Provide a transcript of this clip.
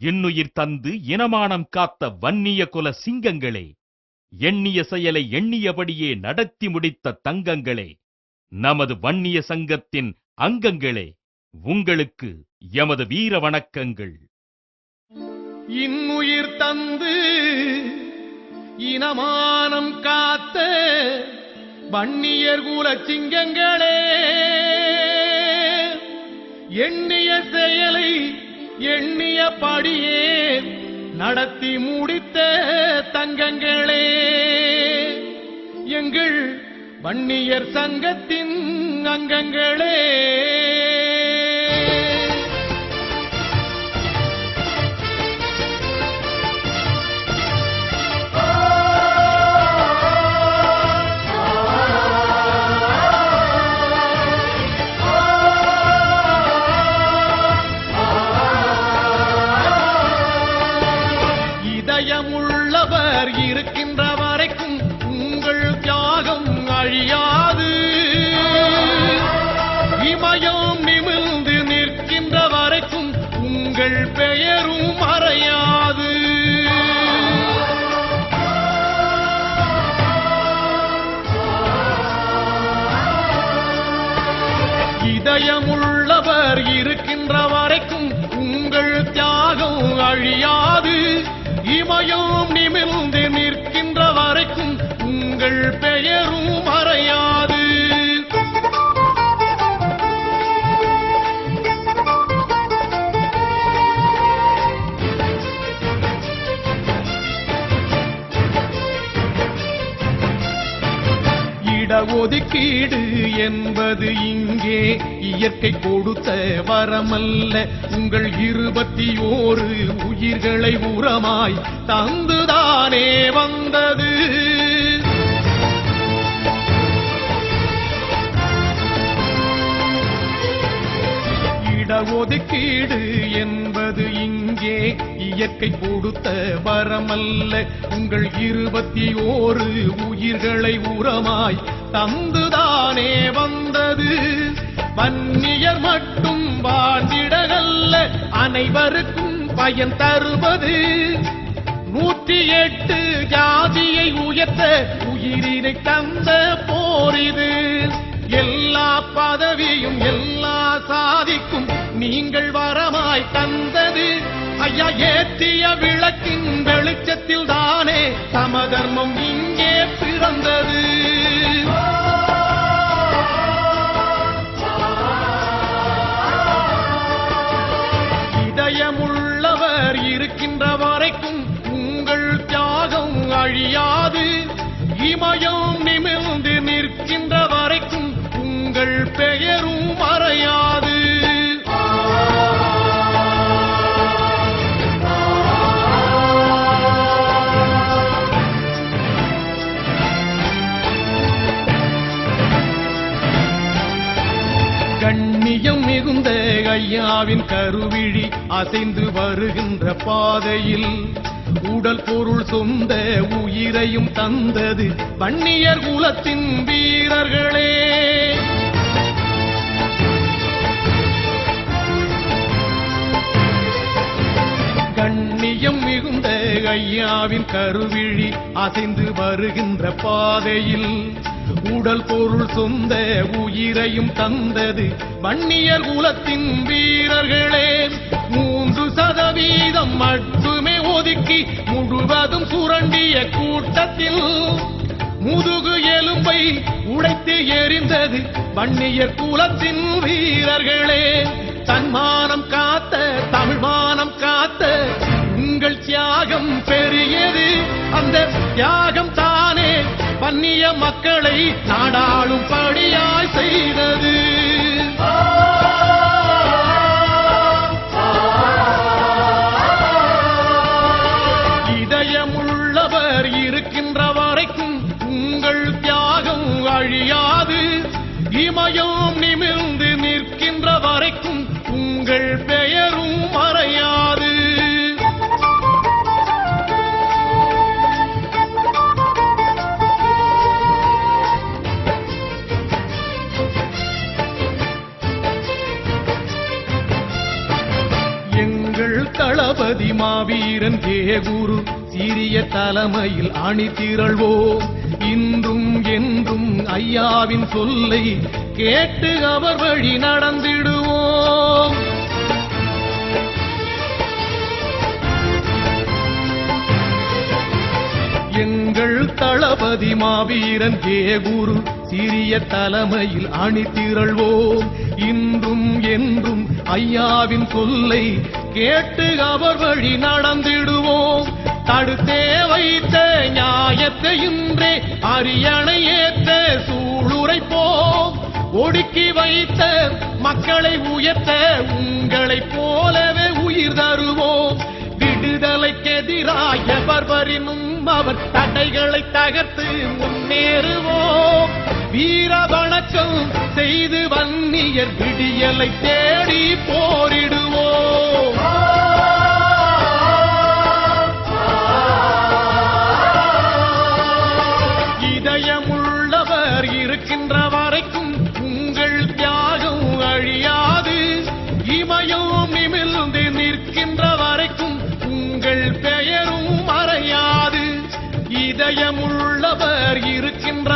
இன்னுயிர் தந்து இனமானம் காத்த வன்னிய குல சிங்கங்களே, எண்ணிய செயலை எண்ணியபடியே நடத்தி முடித்த தங்கங்களே, நமது வன்னிய சங்கத்தின் அங்கங்களே, உங்களுக்கு எமது வீர வணக்கங்கள். இன்னுயிர் தந்து இனமானம் காத்த வன்னியர் குல சிங்கங்களே, எண்ணிய செயலை எண்ணியபடியே நடத்தி முடித்த தங்கங்களே, எங்கள் வன்னியர் சங்கத்தின் அங்கங்களே. இதயமுள்ளவர் இருக்கின்ற வரைக்கும் உங்கள் தியாகம் அழியாது, இமயம் நிமிர்ந்து நிற்கின்ற வரைக்கும் உங்கள் பெயரும் மறையாது. இதயமுள்ளவர் இருக்கின்ற வரைக்கும் உங்கள் தியாகம் அழியாது, இமயம் நிமிர்ந்து நிற்கின்ற வரைக்கும் உங்கள் பெயரும் மறையாது. இடஒதுக்கீடு என்பது இங்கே இயற்கை கொடுத்த வரமல்ல, உங்கள் 21 உயிர்களை உரமாய் தந்துதானே வந்தது. இடஒதுக்கீடு என்பது இங்கே இயற்கை கொடுத்த வரமல்ல, உங்கள் 21 உயிர்களை உரமாய் தந்துதானே வந்தது. வன்னியர் மட்டும் வாழ்ந்திடகல்ல, அனைவருக்கும் பயன் தருவது. 108 ஜாதியை உயர்த்த உயிரினை தந்த போரிது. எல்லா பதவியும் எல்லா சாதிக்கும் நீங்கள் வரமாய் தந்தது. ஐயா ஏற்றிய விளக்கின் வெளிச்சத்தில் தானே சமதர்மம் இங்கே பிறந்தது. இதயமுள்ளவர் இருக்கின்ற வரைக்கும் உங்கள் தியாகம் அழியாது, இமயம் நிமிர்ந்து நிற்கின்ற வரைக்கும் உங்கள் பெயரும் மறையாது. கண்ணியம் மிகுந்த ஐயாவின் கருவிழி அசைந்து வருகின்ற பாதையில் உடல் பொருள் சொந்த உயிரையும் தந்தது வன்னியர் குலத்தின் வீரர்களே. கண்ணியம் மிகுந்த ஐயாவின் கருவிழி அசைந்து வருகின்ற பாதையில் உடல் பொருள் சொந்த உயிரையும் தந்தது வன்னியர் குலத்தின் வீரர்களே. 3% மட்டுமே ஒதுக்கி முழுவதும் சுரண்டிய கூட்டத்தில் முதுகு எலும்பை உடைத்து எறிந்தது வன்னியர் குலத்தின் வீரர்களே. தன்மானம் காத்த தமிழ்மானம் காத்த உங்கள் தியாகம் பெரியது. அந்த தியாகம் தானே வன்னிய மக்களை நாடாளும் படியாய் செய்தது. இதயமுள்ளவர் இருக்கின்ற வரைக்கும் உங்கள் தியாகம் அழியாது, இமயம் நிமிர்ந்து நிற்கின்ற வரைக்கும் உங்கள் பெயரும் மறையாது. தளபதி மாவீரன் கேகுரு சீரிய தலைமையில் அணி திரள்வோம். இன்றும் என்றும் ஐயாவின் சொல்லை கேட்டு அவர் வழி நடந்திடுவோம். எங்கள் தளபதி மாவீரன் கேகுரு சீரிய தலைமையில் அணி திரள்வோம். இன்றும் என்றும் ஐயாவின் சொல்லை கேட்டு அவர் வழி நடந்திடுவோம். தடுத்தே வைத்த நியாயத்தை இன்றே அரியணை ஏற்ற சூளுரைப்போம். ஒடுக்கி வைத்த மக்களை உயர்த்த உங்களைப் போலவே உயிர் தருவோம். விடுதலைக்கெதிராக எவரினும் அவர் தடைகளை தகர்த்து முன்னேறுவோம். வீர வணக்கம் செய்து வன்னியர் விடியலை தேடி போரிடுவோம். இதயமுள்ளவர் இருக்கின்ற வரைக்கும் உங்கள் தியாகம் அழியாது. இமயம் நிமிர்ந்து நிற்கின்ற வரைக்கும் உங்கள் பெயரும் மறையாது. இதயமுள்ளவர் இருக்கின்ற